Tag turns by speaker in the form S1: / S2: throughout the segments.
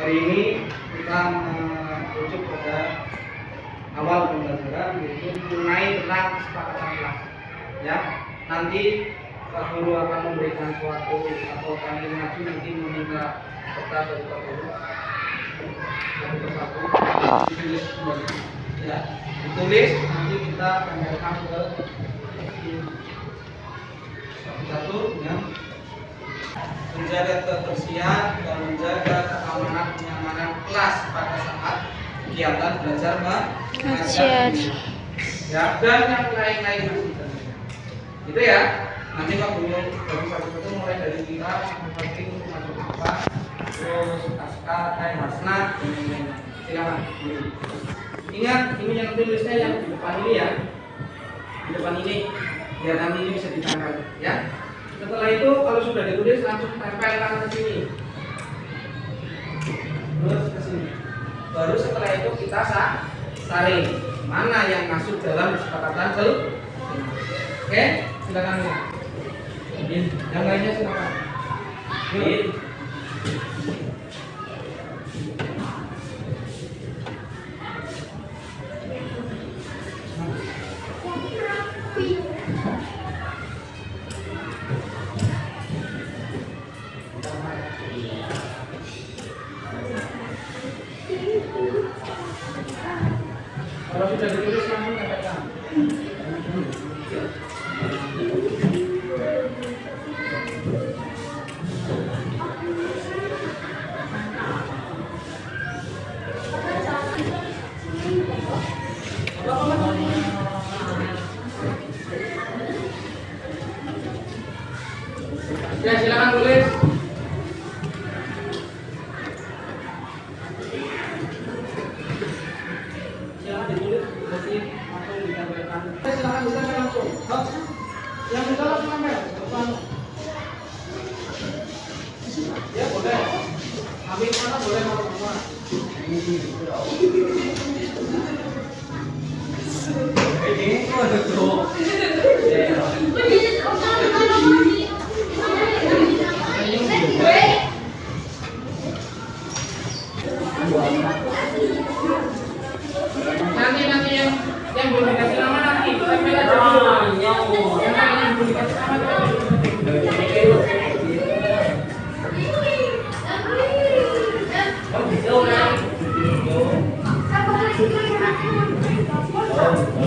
S1: Hari ini kita merujuk pada awal pembelajaran, yaitu mengenai tentang kesepakatan kelas. Ya, nanti Pak Guru akan memberikan suatu atau kami maju nanti meminta kertas dari Pak Guru satu persatu ditulis kembali. Ya, ditulis nanti kita tempelkan ke satu-satu ya. Menjaga kebersihan dan menjaga keamanan kenyamanan kelas pada saat kegiatan belajar mengajar. Ya, dan yang lain-lain gitu ya. Nanti Pak Guru dari satu-satu mulai dari kita sampai masuk apa, terus Aska, Masna, dan lain-lain. Silakan. Ingat, ini yang tulisnya yang di depan ini ya, di depan ini, biar nanti ini bisa ditangkap ya. Setelah itu kalau sudah ditulis langsung tempelkan ke sini, terus ke sini. Baru setelah itu kita saring mana yang masuk dalam kesepakatan Oke, silakan ya. Yang lainnya silakan. Yuk. Kalau sudah ditulis langsung tempelkan. Ya, silakan tulis. Silakan ditulis, nanti langsung ditempelkan. Silakan ditempel langsung. Yang bisa langsung tempel. Ya boleh. Ambil mana boleh mau semua. Ini ada tuh. Nanti yang belum dikasih nama nanti tempel aja dulu. Yang belum dikasih nama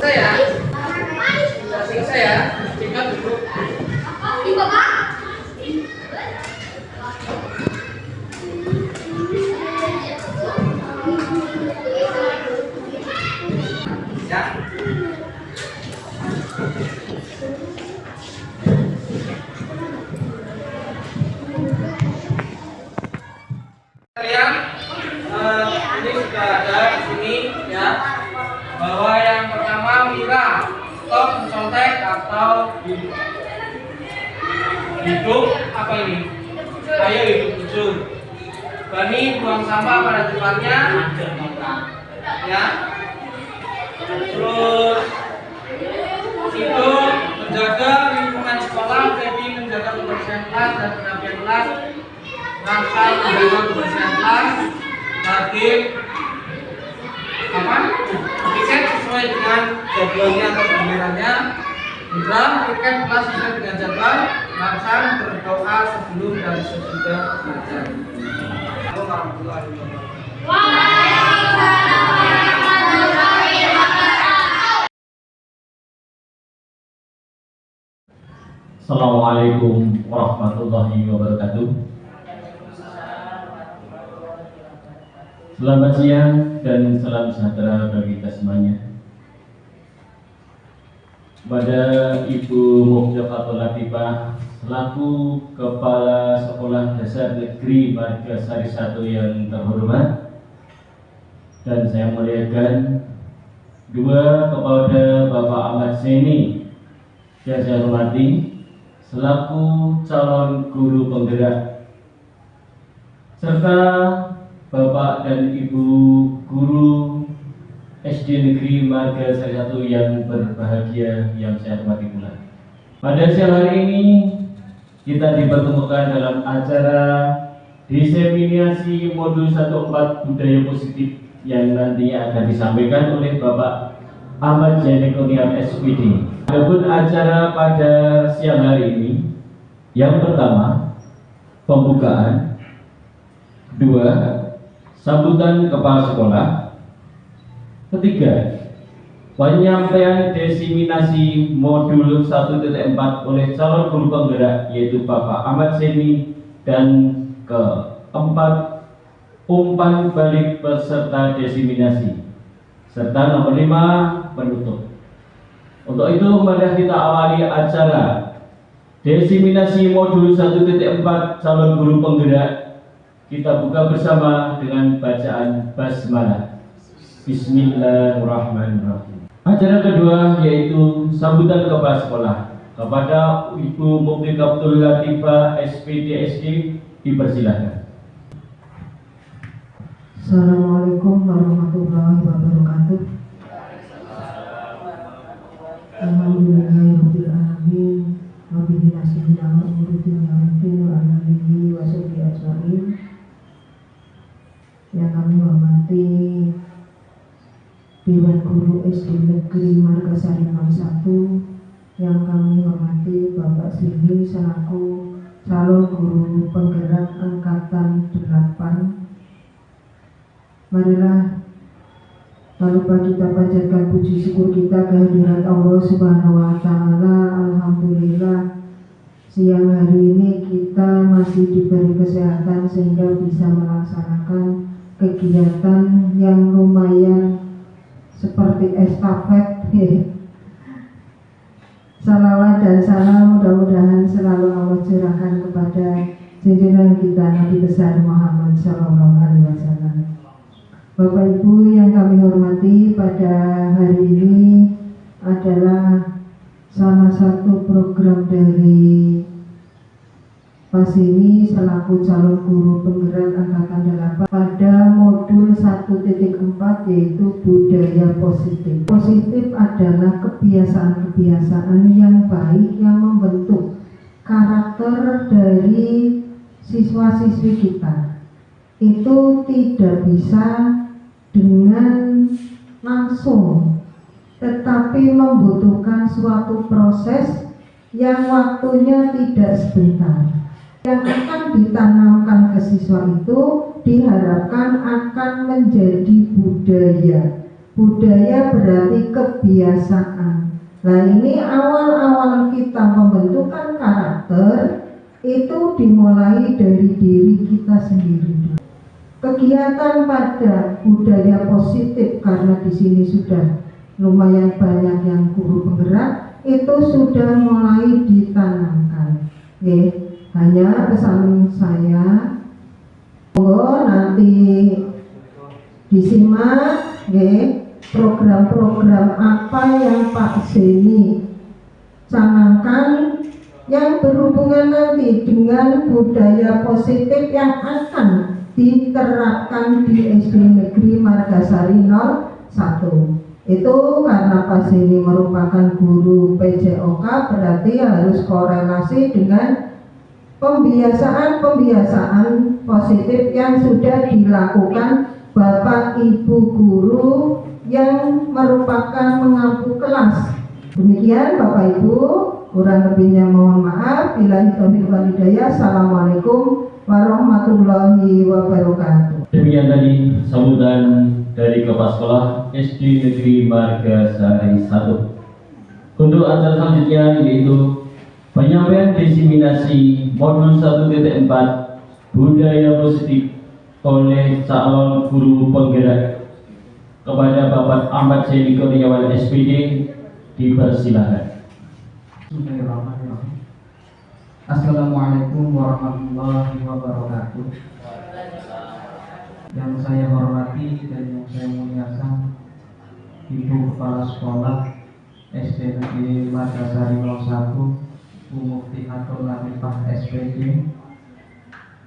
S1: saya sudah selesai ya. Singkat dulu. Ya. Kalian ini sudah ada di sini ya, bahwa yang pertama Mira stop mencontek atau hidup apa ini? Ayo hidup jujur. Bani buang sampah pada tempatnya ya. Terus itu menjaga lingkungan sekolah, Debbie menjaga kebersihan kelas dan penampilan kelas, Rangka menjaga kebersihan kelas, Hakim apa? Tiket sesuai dengan jadwalnya atau gilirannya, Indra tiket kelas sesuai dengan jadwal, Rangka berdoa sebelum dan sesudah belajar. Assalamualaikum warahmatullahi wabarakatuh.
S2: Assalamualaikum warahmatullahi wabarakatuh. Selamat siang dan salam sejahtera bagi kita semuanya. Kepada Ibu Mukhtafatul Latifah selaku Kepala Sekolah Dasar Negeri Margasari 1 yang terhormat, dan saya muliakan dua kepada Bapak Ahmad Zaini yang saya hormati selaku calon guru penggerak, serta Bapak dan Ibu guru SD Negeri Margasari 1 yang berbahagia yang saya hormati pula. Pada siang hari ini kita dipertemukan dalam acara diseminasi modul 14 budaya positif yang nantinya akan disampaikan oleh Bapak Ahmad Zaini Kurniawan SPD. Adapun acara pada siang hari ini, yang pertama pembukaan, kedua sambutan kepala sekolah, ketiga penyampaian diseminasi modul 1.4 oleh calon guru penggerak yaitu Bapak Ahmad Zaini, dan keempat umpan balik peserta diseminasi, serta nomor 5 penutup. Untuk itu mari kita awali acara diseminasi modul 1.4 calon guru penggerak. Kita buka bersama dengan bacaan basmalah. Bismillahirrahmanirrahim. Acara kedua yaitu sambutan kepala sekolah. Kepada Ibu Mufti Abdul Latifah SPDSD dipersilakan.
S3: Assalamualaikum warahmatullahi wabarakatuh. Alhamdulillahirabbil alamin. Wabillahi nasta'in ala umuri dunya wa alihi wa sahbihi ajmain. Yang kami hormati Dewan Guru SD Negeri Margasari 01, yang kami hormati Bapak Sili selaku calon guru penggerak angkatan 8. Marilah tanpa kita panjatkan puji syukur kita kehadirat Allah Subhanahu wa Ta'ala. Alhamdulillah, siang hari ini kita masih diberi kesehatan sehingga bisa melaksanakan kegiatan yang lumayan seperti estafet. Salawat dan salam mudah-mudahan selalu Allah curahkan kepada junjungan kita Nabi besar Muhammad SAW. Bapak Ibu yang kami hormati, pada hari ini adalah salah satu program dari Pasini selaku calon guru penggerak angkatan 8 pada modul 1.4 yaitu budaya positif. Positif adalah kebiasaan-kebiasaan yang baik yang membentuk karakter dari siswa-siswi kita. Itu tidak bisa dengan langsung, tetapi membutuhkan suatu proses yang waktunya tidak sebentar. Yang akan ditanamkan ke siswa itu diharapkan akan menjadi budaya. Budaya berarti kebiasaan. Nah, ini awal-awal kita pembentukan karakter itu dimulai dari diri kita sendiri. Kegiatan pada budaya positif, karena di sini sudah lumayan banyak yang guru penggerak, itu sudah mulai ditanamkan. Hanya pesan saya, monggo nanti disimak program-program apa yang Pak Zeni canangkan yang berhubungan nanti dengan budaya positif yang akan diterapkan di SD Negeri Margasari 01. Itu karena Pak Zeni merupakan guru PJOK, berarti harus korelasi dengan pembiasaan positif yang sudah dilakukan Bapak Ibu guru yang merupakan mengampu kelas. Demikian Bapak Ibu, kurang lebihnya mohon maaf. Billahi taufiq wal hidayah. Assalamualaikum warahmatullahi wabarakatuh.
S2: Demikian tadi sambutan dari Kepala Sekolah SD Negeri Margasari 1. Untuk acara selanjutnya yaitu penyampaian diseminasi modul 1.4 budaya positif oleh calon guru penggerak. Kepada Bapak Ahmad Zaini Kurniawan SPD dipersilakan.
S1: Bismillahirrahmanirrahim. Assalamualaikum warahmatullahi wabarakatuh. Yang saya hormati dan yang saya muliakan Ibu Kepala Sekolah SD Negeri Margasari 01, Bu Mufti Abdul Latifah SPD,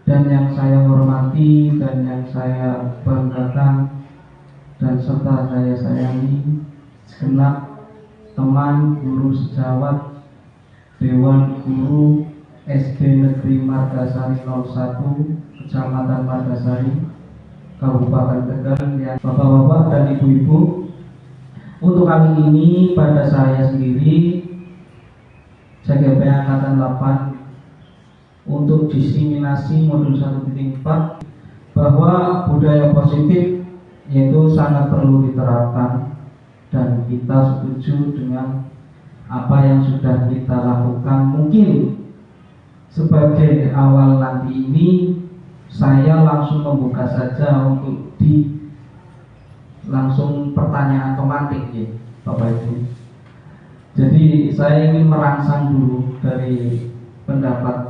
S1: dan yang saya hormati dan yang saya banggakan dan serta saya sayangi segenap teman guru sejawat Dewan Guru SD Negeri Margasari 01,
S4: Kecamatan Margasari, Kabupaten Tegal, ya, Bapak-bapak dan Ibu-ibu. Untuk kali ini pada saya sendiri, CGP Angkatan 8 untuk diseminasi modul 1.4 bahwa budaya positif yaitu sangat perlu diterapkan, dan kita setuju dengan apa yang sudah kita lakukan. Mungkin sebagai awal nanti ini saya langsung membuka saja untuk langsung pertanyaan pemantik ya Bapak Ibu. Jadi saya ingin merangsang dulu dari pendapat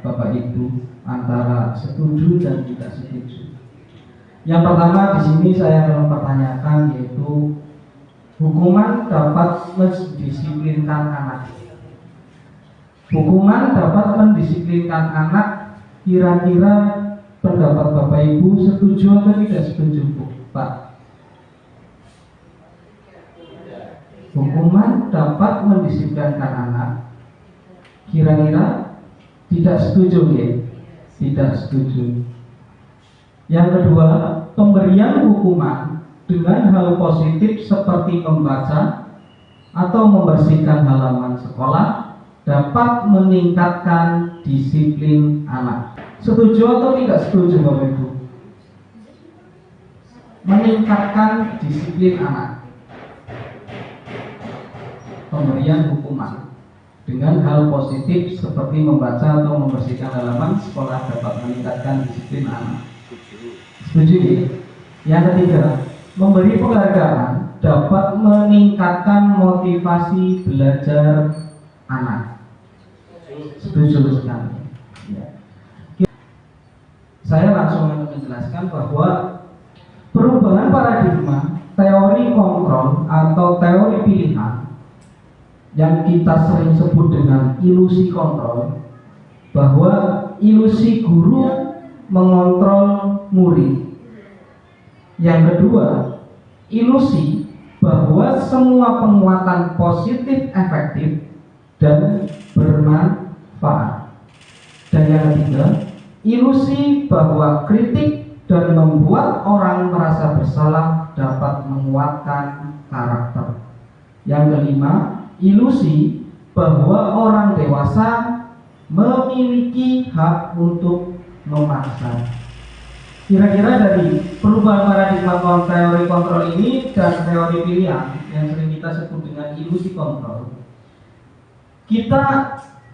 S4: Bapak Ibu antara setuju dan tidak setuju. Yang pertama di sini saya akan mempertanyakan yaitu hukuman dapat mendisiplinkan anak. Hukuman dapat mendisiplinkan anak. Kira-kira pendapat Bapak Ibu setuju atau tidak setuju, Pak? Hukuman dapat mendisiplinkan anak. Kira-kira tidak setuju ya? Tidak setuju. Yang kedua, pemberian hukuman dengan hal positif seperti membaca atau membersihkan halaman sekolah dapat meningkatkan disiplin anak. Setuju atau tidak setuju Bapak Ibu? Meningkatkan disiplin anak. Pemberian hukuman dengan hal positif seperti membaca atau membersihkan halaman sekolah dapat meningkatkan disiplin anak. Setuju ya? Yang ketiga, memberi penghargaan dapat meningkatkan motivasi belajar anak. Setuju sekali ya. Saya langsung akan menjelaskan bahwa perubahan paradigma teori kontrol atau teori pilihan yang kita sering sebut dengan ilusi kontrol, bahwa ilusi guru mengontrol murid. Yang kedua, ilusi bahwa semua penguatan positif efektif dan bermanfaat. Dan yang ketiga, ilusi bahwa kritik dan membuat orang merasa bersalah dapat menguatkan karakter. Yang kelima, ilusi bahwa orang dewasa memiliki hak untuk memaksa. Kira-kira dari perubahan paradigma teori kontrol ini dan teori pilihan yang sering kita sebut dengan ilusi kontrol, kita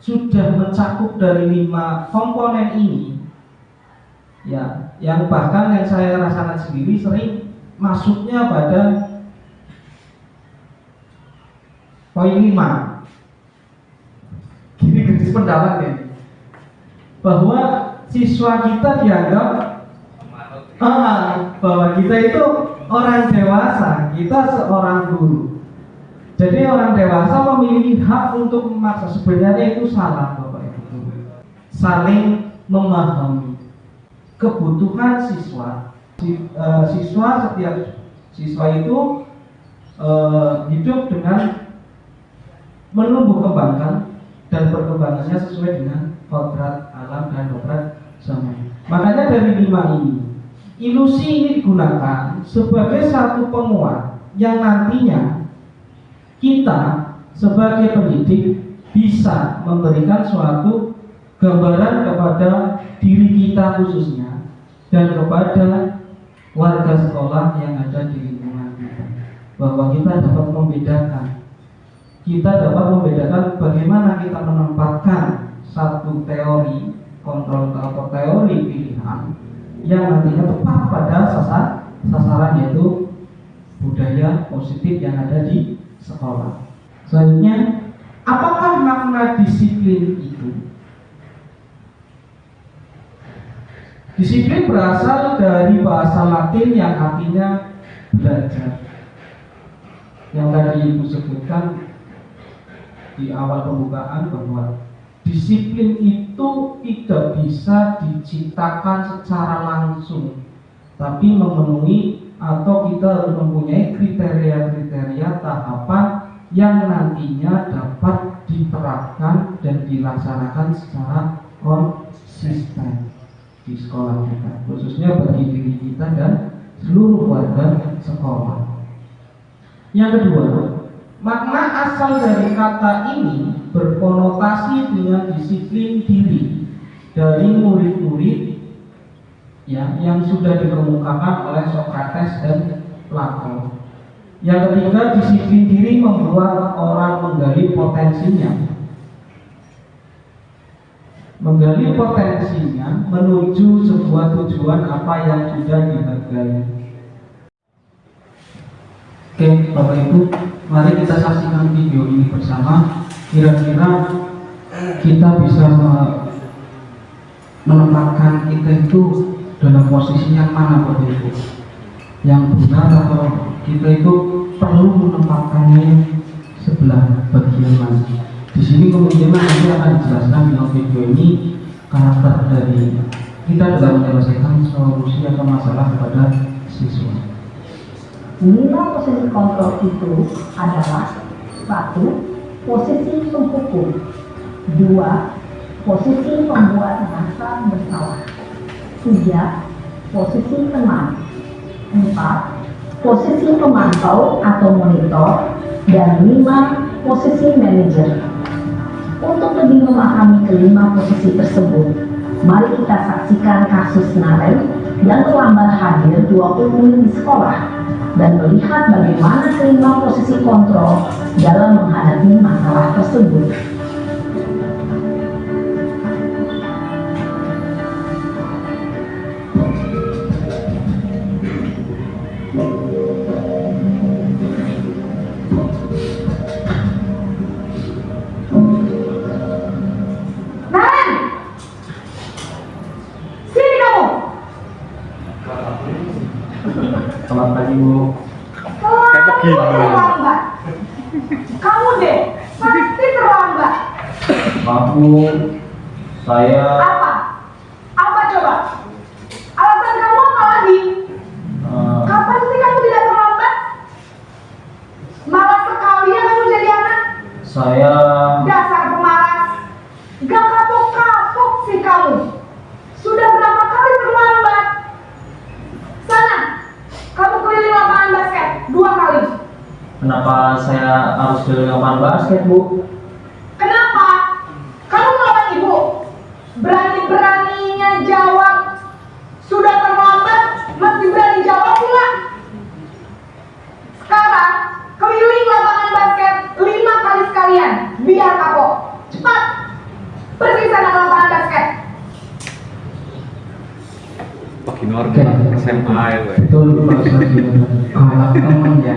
S4: sudah mencakup dari 5 komponen ini ya, yang bahkan yang saya rasakan sendiri sering masuknya pada poin 5. Gini garis pendapat ya, bahwa siswa kita dianggap bahwa kita itu orang dewasa, kita seorang guru. Jadi orang dewasa memiliki hak untuk memaksa. Sebenarnya itu salah Bapak Ibu. Saling memahami kebutuhan siswa. Setiap siswa itu hidup dengan menumbuh kembangkan dan perkembangannya sesuai dengan kodrat alam dan kodrat zaman. Makanya dari 5 ini, ilusi ini digunakan sebagai satu penguat yang nantinya kita sebagai pendidik bisa memberikan suatu gambaran kepada diri kita khususnya dan kepada warga sekolah yang ada di lingkungan kita, bahwa kita dapat membedakan bagaimana kita menempatkan satu teori kontrol atau teori pilihan yang nantinya tepat pada sasaran, yaitu budaya positif yang ada di sekolah. Selanjutnya, apakah makna disiplin itu? Disiplin berasal dari bahasa Latin yang artinya belajar. Yang tadi Ibu sebutkan di awal pembukaan bahwa disiplin itu tidak bisa diciptakan secara langsung, tapi memenuhi atau kita harus mempunyai kriteria-kriteria tahapan yang nantinya dapat diterapkan dan dilaksanakan secara konsisten. di sekolah kita, khususnya bagi diri kita dan seluruh warga sekolah. Yang kedua, makna asal dari kata ini berkonotasi dengan disiplin diri dari murid-murid yang sudah dikemukakan oleh Sokrates dan Plato. Yang ketiga, disiplin diri membuat orang menggali potensinya menuju sebuah tujuan apa yang sudah dihargai. Oke, Bapak Ibu, mari kita saksikan video ini bersama. Kira-kira kita bisa menempatkan kita itu dalam posisi yang mana, Bapak Ibu? Yang benar atau kita itu perlu menempatkannya sebelah bagian mana? Di sini kemungkinan nanti akan dijelaskan dalam video ini karakter dari kita dalam menyelesaikan solusi atau masalah kepada siswa.
S5: 5 posisi kontrol itu adalah 1. Posisi penghukum, 2. Posisi pembuat merasa bersalah, 3. Posisi teman, 4. Posisi pemantau atau monitor, dan 5. Posisi manajer. Untuk lebih memahami kelima posisi tersebut, mari kita saksikan kasus Naren yang terlambat hadir 20 menit di sekolah dan melihat bagaimana kelima posisi kontrol dalam menghadapi masalah tersebut.
S2: Selamat pagi, Bu.
S6: Kamu terlambat. Kamu deh, pasti terlambat.
S2: Maaf, Bu. Saya
S6: Apa? Apa coba? Alasan kamu apa lagi? Kapan sih kamu tidak terlambat? Malas sekali ya kamu jadi anak.
S2: saya
S6: Dasar pemalas. Gak kapok-kapok sih kamu. Sudah berapa kali terlambat? Sana, kamu keliling lapangan basket 2 kali.
S2: kenapa saya harus ke lapangan basket, Bu?
S6: Kenapa? Kamu melawan ibu? Berani-beraninya jawab. Sudah terlambat, masih berani jawab pula. Sekarang, keliling lapangan basket 5 kali sekalian. Biar kapok. Cepat. Pergi sana ke lapangan basket.
S7: Pakai normal SMA ya, gue.
S4: Betul, Pak Ustadz. Teman ya.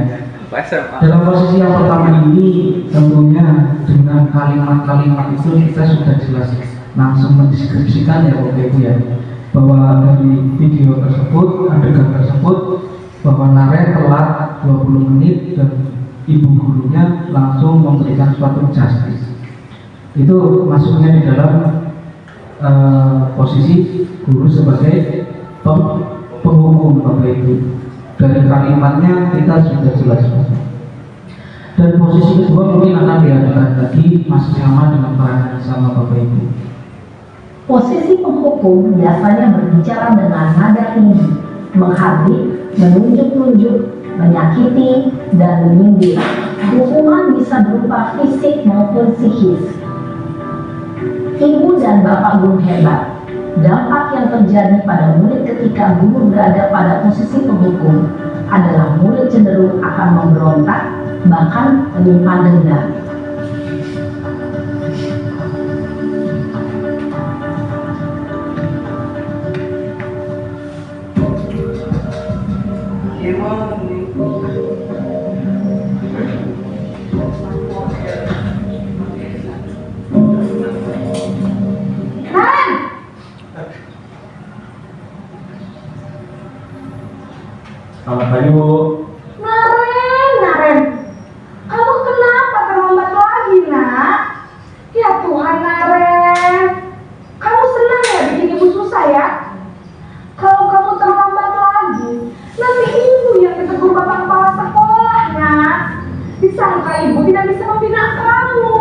S7: SMA.
S4: Dalam posisi yang pertama ini, tentunya dengan kalimat-kalimat itu kita sudah jelas langsung mendeskripsikan ya Bapak Ibu ya, bahwa dari video tersebut, adegan tersebut, bahwa Naren telat 20 menit dan ibu gurunya langsung memberikan suatu justice. Itu masuknya di dalam posisi guru sebagai penghukum, Bapak Ibu. Dari kalimatnya kita sudah jelas. Dan posisi kedua mungkin akan diadakan lagi, masih sama dengan peran yang sama, Bapak Ibu.
S5: Posisi penghukum biasanya berbicara dengan nada tinggi, menghardik, menunjuk-nunjuk, menyakiti, dan menyindir. Hukuman bisa berupa fisik maupun psikis. Ibu dan bapak guru hebat. Dampak yang terjadi pada murid ketika guru berada pada posisi penghukum adalah murid cenderung akan memberontak, bahkan menyimpan dendam.
S2: Selamat pagi, Bu.
S6: Naren, kamu kenapa terlambat lagi, nak? Ya Tuhan, Naren, kamu senang ya bikin ibu susah ya? Kalau kamu terlambat lagi, nanti ibu yang ditegur bapak kepala sekolahnya. Disangka ibu tidak bisa membina kamu.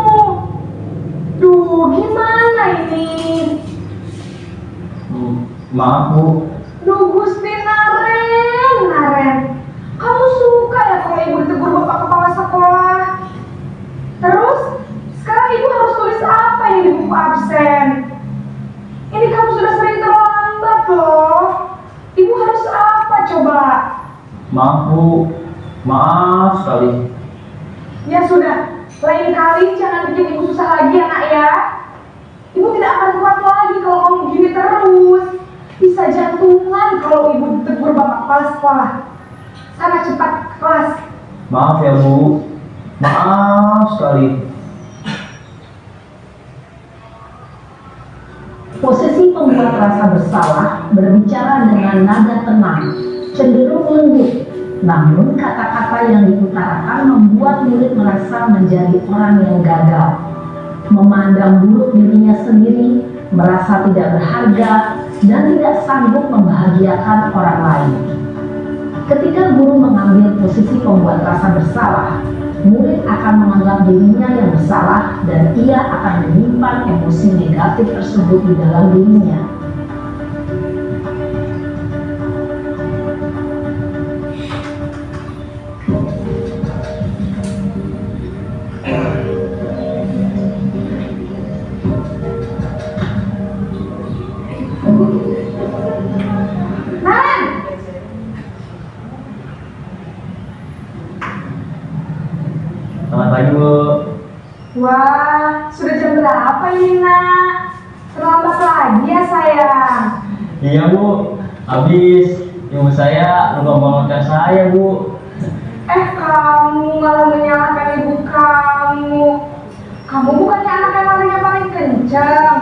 S6: Duh, gimana ini?
S2: Bu, Maaf Bu.
S6: Duh Gusti Naren. Kamu suka ya kalau ibu ditegur bapak kepala sekolah? Terus, sekarang ibu harus tulis apa yang di buku absen? Ini kamu sudah sering terlambat loh. Ibu harus apa coba?
S2: Maaf Bu. Maaf sekali.
S6: Ya sudah, lain kali jangan bikin ibu susah lagi ya nak ya. Ibu tidak akan kuat lagi kalau kamu gini terus. Bisa jantungan kalau ibu ditegur bapak kepala sekolah. Sana cepat ke kelas.
S2: Maaf ya Bu. Maaf sekali.
S5: Posisi pembuat rasa bersalah berbicara dengan nada tenang, cenderung lembut. Namun kata-kata yang diutarakan membuat murid merasa menjadi orang yang gagal, memandang buruk dirinya sendiri, merasa tidak berharga, dan tidak sanggup membahagiakan orang lain. Ketika guru mengambil posisi pembuat rasa bersalah, murid akan menganggap dirinya yang bersalah dan ia akan menyimpan emosi negatif tersebut di dalam dirinya.
S6: Naren!
S2: Selamat pagi Bu.
S6: Wah, sudah jam berapa ini nak? Terlambat lagi ya sayang.
S2: Iya Bu. Habis ibu saya lupa bangunkan saya Bu.
S6: Kamu malah menyalahkan ibu kamu. Kamu bukannya anak yang larinya paling kencang.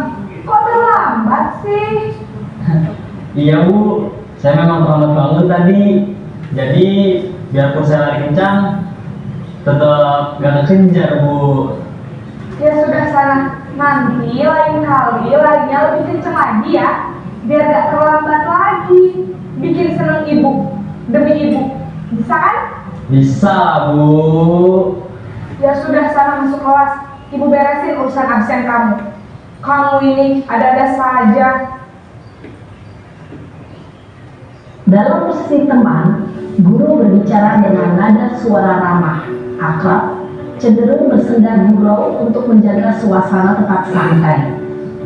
S6: Kok terlambat sih?
S2: Iya Bu. Saya memang terlambat bangun tadi. Jadi biarpun saya lari kencang, tetap gak kekejar Bu.
S6: Ya sudah sana. Nanti lain kali larinya lebih kencang lagi ya. Biar gak terlambat lagi. Bikin seneng ibu. Demi ibu. Bisa kan?
S2: Bisa Bu.
S6: Ya sudah sana masuk kelas. Ibu beresin urusan absen kamu. Kamu ini ada-ada saja.
S5: Dalam posisi teman, guru berbicara dengan nada suara ramah, akrab, cenderung bersenda gurau untuk menjaga suasana tetap santai.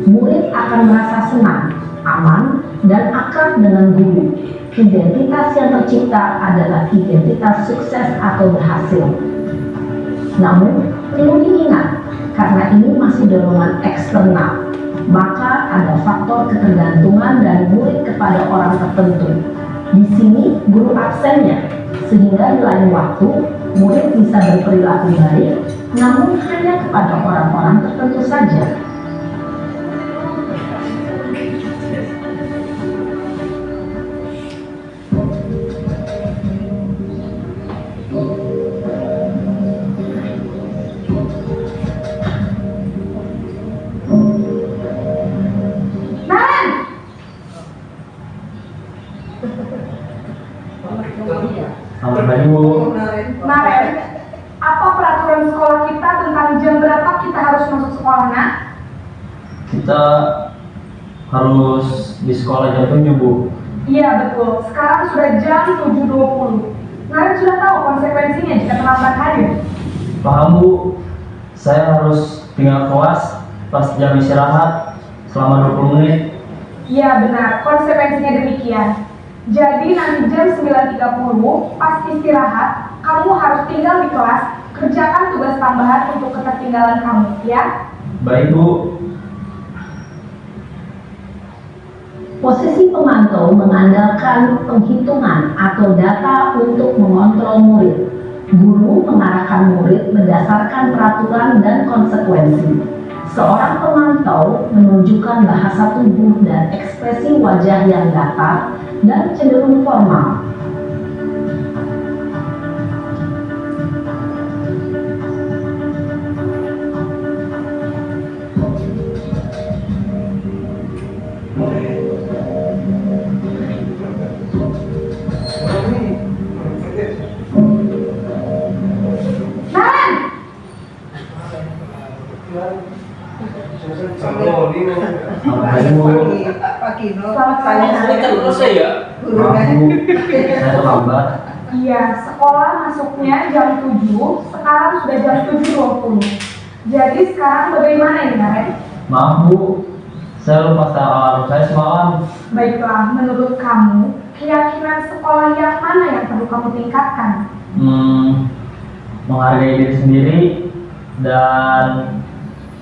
S5: Murid akan merasa senang, aman, dan akrab dengan guru. Identitas yang tercipta adalah identitas sukses atau berhasil. Namun, perlu diingat, karena ini masih dorongan eksternal, maka ada faktor ketergantungan dari murid kepada orang tertentu. Di sini guru absennya, sehingga di lain waktu murid bisa berperilaku baik, namun hanya kepada orang-orang tertentu saja.
S6: Naren!
S2: Selamat pagi Bu.
S6: Naren, apa peraturan sekolah kita tentang jam berapa kita harus masuk sekolah, nak?
S2: Kita harus di sekolah jam 7 Bu.
S6: Iya betul, sekarang sudah jam 7.20. Naren sudah tahu konsekuensinya jika terlambat hadir.
S2: Paham Bu. Saya harus tinggal kelas pas jam istirahat selama 20 menit.
S6: Iya benar, konsekuensinya demikian. Jadi nanti jam 9.30 pas istirahat, kamu harus tinggal di kelas, kerjakan tugas tambahan untuk ketertinggalan kamu, ya?
S2: Baik Bu.
S5: Posisi pemantau mengandalkan penghitungan atau data untuk mengontrol murid. Guru mengarahkan murid berdasarkan peraturan dan konsekuensi. Seorang pemantau menunjukkan bahasa tubuh dan ekspresi wajah yang datar dan cenderung formal.
S6: Naren!
S2: Selamat pagi Bu.
S3: Pak Kino.
S6: Selamat pagi.
S1: Terus ya.
S3: Guru kan?
S2: Saya terlambat.
S6: Iya, sekolah masuknya jam 7, sekarang sudah jam 7.20. Jadi sekarang bagaimana ini, Naren?
S2: Maaf Bu, saya lupa start alarm saya semalam.
S6: Baiklah, menurut kamu, keyakinan sekolah yang mana yang perlu kamu tingkatkan?
S2: Menghargai diri sendiri dan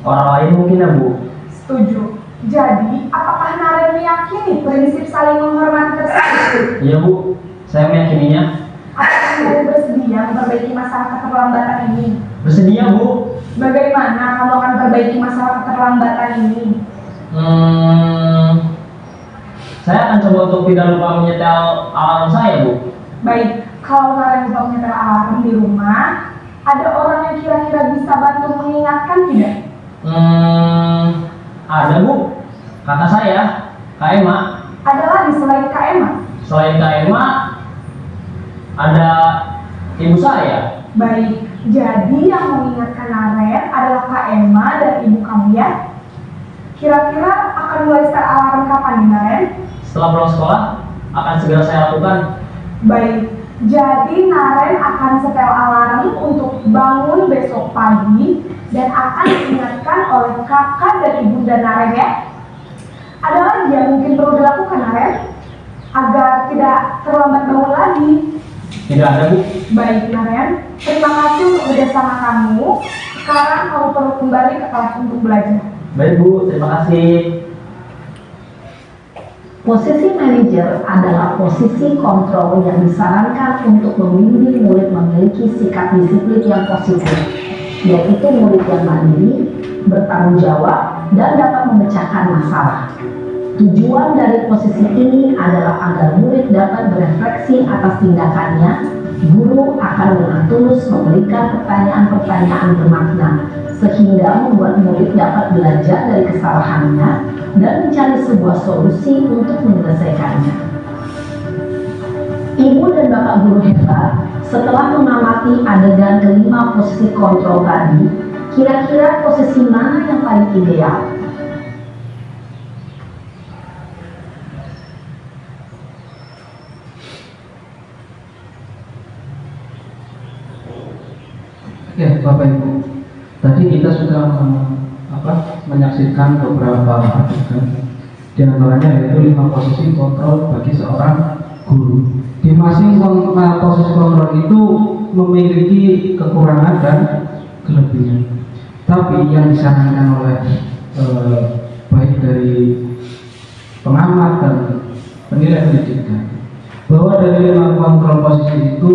S2: orang lain mungkin ya Bu.
S6: Setuju. Jadi, apakah Naren meyakini prinsip saling menghormati tersebut?
S2: Iya Bu, saya meyakininya.
S6: Apakah kamu bersedia memperbaiki masalah keterlambatan ini?
S2: Bersedia Bu.
S6: Bagaimana kamu akan perbaiki masalah keterlambatan ini?
S2: Saya akan coba untuk tidak lupa menyetel alarm saya Bu.
S6: Baik, kalau Naren lupa menyetel alarm di rumah, ada orang yang kira-kira bisa bantu mengingatkan tidak?
S2: Ada Bu, kakak saya, Kak Emma.
S6: Ada lagi selain Kak Emma?
S2: Selain Kak Emma, ada ibu saya.
S6: Baik, jadi yang mengingatkan Naren adalah Kak Emma dan ibu kamu ya? Kira-kira akan mulai start alarm kapan nih Naren?
S2: Setelah pulang sekolah, akan segera saya lakukan.
S6: Baik, jadi Naren akan setel alarm untuk bangun besok pagi dan akan diingatkan oleh kakak dan ibunda Naren ya. Ada lagi yang mungkin perlu dilakukan Naren agar tidak terlambat bangun lagi.
S2: Tidak ada Bu.
S6: Baik Naren, terima kasih untuk kerjasama kamu. Sekarang kamu perlu kembali ke kelas untuk belajar.
S2: Baik Bu, terima kasih.
S5: Posisi manajer adalah posisi kontrol yang disarankan untuk membimbing murid memiliki sikap disiplin yang positif, yaitu murid yang mandiri, bertanggung jawab, dan dapat memecahkan masalah. Tujuan dari posisi ini adalah agar murid dapat berefleksi atas tindakannya. Guru akan dengan tulus memberikan pertanyaan-pertanyaan bermakna, sehingga membuat murid dapat belajar dari kesalahannya dan mencari sebuah solusi untuk menyelesaikannya. Ibu dan Bapak guru hebat, setelah mengamati adegan kelima posisi kontrol tadi, kira-kira posisi mana yang paling ideal?
S4: Oke, Bapak Ibu. Tadi kita sudah menyaksikan beberapa adegan, di antaranya yaitu 5 posisi kontrol bagi seorang guru. Di masing posisi kontrol itu memiliki kekurangan dan kelebihan. Tapi yang disarankan oleh baik dari pengamat dan penilai pendidikan bahwa dari 5 kontrol posisi itu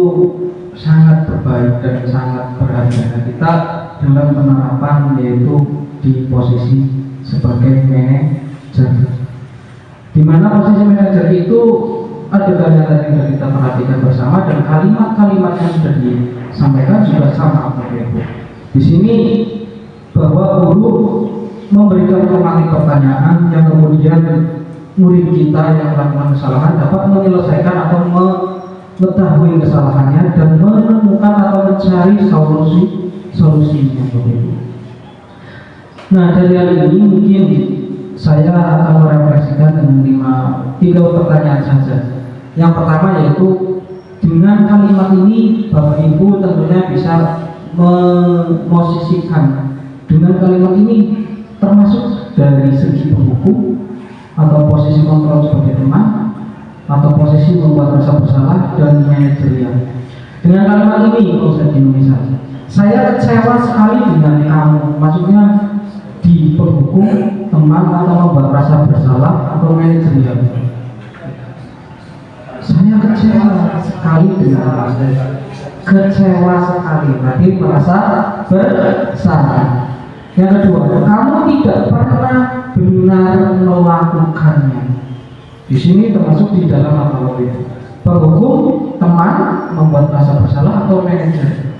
S4: sangat berbaik dan sangat berharga kita dalam penerapan, yaitu di posisi sebagai manajer. Di mana posisi manajer itu adegannya tadi sudah kita perhatikan bersama dan kalimat-kalimat yang sudah disampaikan juga sama Bapak Ibu. Di sini bahwa guru memberikan pemakai pertanyaan yang kemudian murid kita yang melakukan kesalahan dapat menyelesaikan atau mengetahui kesalahannya dan menemukan atau mencari solusinya Bapak Ibu. Nah, dari hal ini mungkin saya akan merefleksikan dengan 3 pertanyaan saja. Yang pertama yaitu dengan kalimat ini Bapak Ibu tentunya bisa memosisikan dengan kalimat ini termasuk dari segi penghukum atau posisi kontrol sebagai teman atau posisi membuat rasa bersalah dan manajerial. Dengan kalimat ini Ustaz Indonesia, saya kecewa sekali dengan kamu, maksudnya di penghukum, teman, atau membuat rasa bersalah atau manajerial. Saya kecewa sekali dengan kamu. Kecewa sekali, berarti merasa bersalah. Yang kedua, kamu tidak pernah benar melakukannya. Di sini termasuk di dalam apa itu? Penghukum, teman, membuat rasa bersalah atau manajer.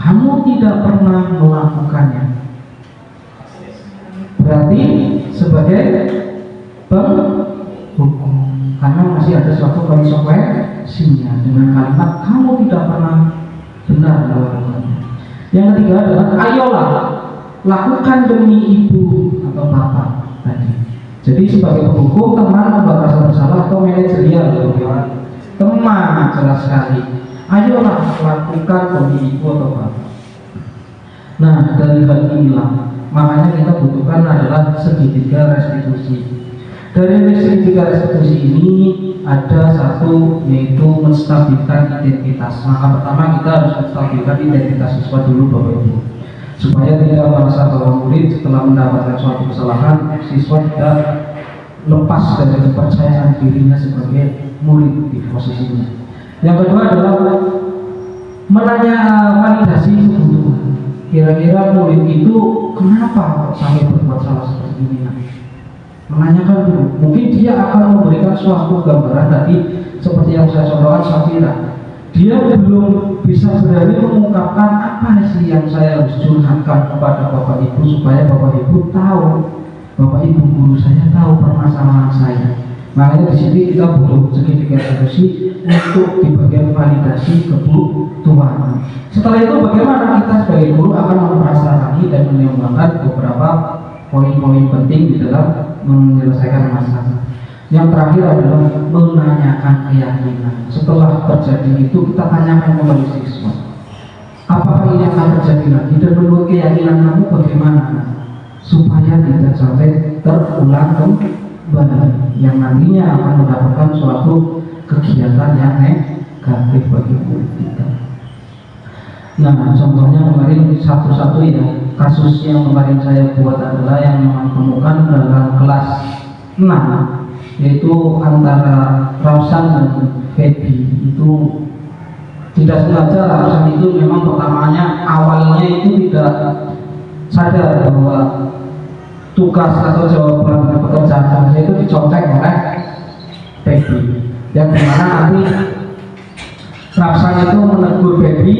S4: Kamu tidak pernah melakukannya. Berarti sebagai penghukum, karena masih ada suatu konsekuensinya dengan kalimat kamu tidak pernah benar melakukannya. Yang ketiga adalah ayolah lakukan demi ibu atau bapak tadi. Jadi sebagai penghukum, teman membuat rasa bersalah atau manajerial teman jelas sekali. Ayolah lakukan pemilu atau apa. Nah, dari hal inilah makanya kita butuhkan adalah segitiga restitusi. Dari segitiga restitusi ini ada satu, yaitu menstabilkan identitas. Maka pertama kita harus menstabilkan identitas siswa dulu Bapak Ibu, supaya tidak merasa bahwa murid setelah mendapatkan suatu kesalahan, siswa tidak lepas dari kepercayaan dirinya sebagai murid di posisinya. Yang kedua adalah validasi kebutuhan. Kira-kira murid itu kenapa kok sampai berbuat salah seperti ini? Menanyakan dulu. Mungkin dia akan memberikan suatu gambaran tadi seperti yang saya contohkan Safira. Dia belum bisa berani mengungkapkan apa sih yang saya harus curhatkan kepada Bapak Ibu supaya Bapak Ibu tahu, Bapak Ibu guru saya tahu permasalahan saya. Makanya di sini kita butuh segitiga restitusi untuk di bagian validasi kebutuhan. Setelah itu bagaimana kita sebagai guru akan memperasarani dan menyumbangkan beberapa poin-poin penting di dalam menyelesaikan masalah. Yang terakhir adalah menanyakan keyakinan. Setelah terjadi itu kita tanyakan kepada siswa, apakah ini akan terjadi lagi dan menurut keyakinan kamu bagaimana, supaya tidak sampai terulang kembali yang nantinya akan mendapatkan suatu kegiatan yang negatif bagi murid kita. Nah, contohnya kemarin satu-satu ya, kasus yang kemarin saya buat adalah yang menemukan dalam kelas 6, yaitu antara Rausan dan Feby. Itu tidak sengaja Rausan itu memang pertamanya awalnya itu tidak sadar bahwa tugas atau jawaban pekerjaan saya itu dicontek oleh Feby, yang dimana nanti Rausan itu menegur Feby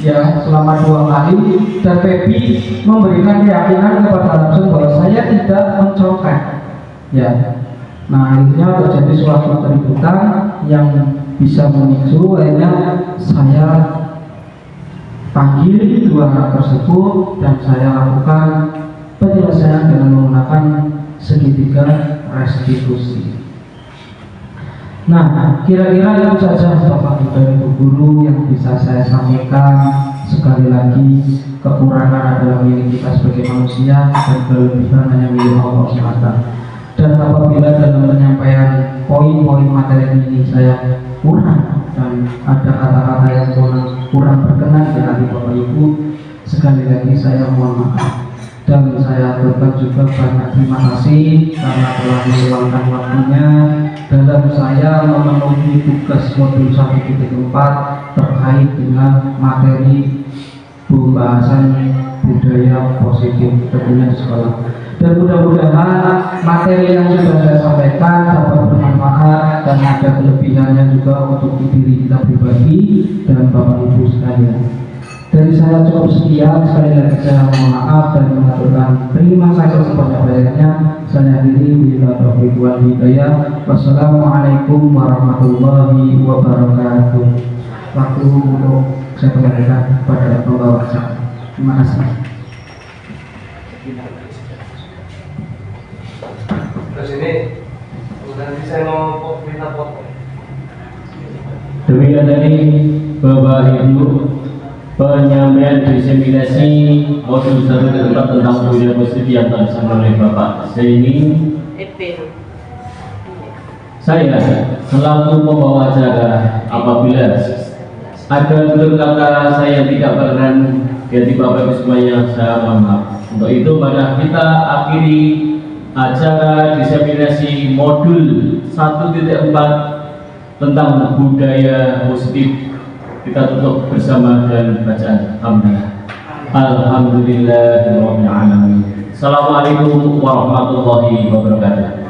S4: ya selama 2 kali, dan Feby memberikan keyakinan kepada Rausan bahwa saya tidak mencontek ya. Nah, akhirnya terjadi suatu keributan yang bisa memicu akhirnya saya panggil 2 anak tersebut dan saya lakukan penyelesaian dengan menggunakan segitiga restitusi. Nah, kira-kira itu saja Bapak Ibu guru yang bisa saya sampaikan. Sekali lagi, kekurangan adalah milik kita sebagai manusia dan kelebihan hanya milik Allah SWT. Dan apabila dalam penyampaian poin-poin materi ini saya kurang dan ada kata-kata yang kurang berkenan di hati Bapak Ibu, sekali lagi saya mohon maaf. Dan saya aturkan juga banyak terima kasih karena telah meluangkan waktunya dalam saya memenuhi tugas modul 1.4 terkait dengan materi pembahasan budaya positif tentunya di sekolah. Dan mudah-mudahan materi yang sudah saya sampaikan dapat bermanfaat dan ada kelebihannya juga untuk diri kita pribadi dan Bapak Ibu sekalian. Dari saya cukup sekian, sekali lagi saya mohon maaf dan mengaturkan terima kasih sebanyak-banyaknya. Saya akhiri bila taufiq wal hidayah. Wassalamualaikum warahmatullahi wabarakatuh. Waktu untuk saya kembalikan kepada pembawa acara. Terima kasih.
S8: Terus ini nanti saya mau minta foto.
S2: Demikian tadi Bapak Ibu penyampaian diseminasi modul 1.4 tentang budaya positif yang telah disampaikan oleh Bapak Zaini. Saya selaku pembawa acara, apabila ada tutur kata saya tidak berkenan di hati Bapak Ibu semuanya, saya mohon maaf. Untuk itu mari kita akhiri acara diseminasi modul 1.4 tentang budaya positif. Kita tutup bersama dengan bacaan hamdalah. Alhamdulillahirabbil alamin. Assalamualaikum warahmatullahi wabarakatuh.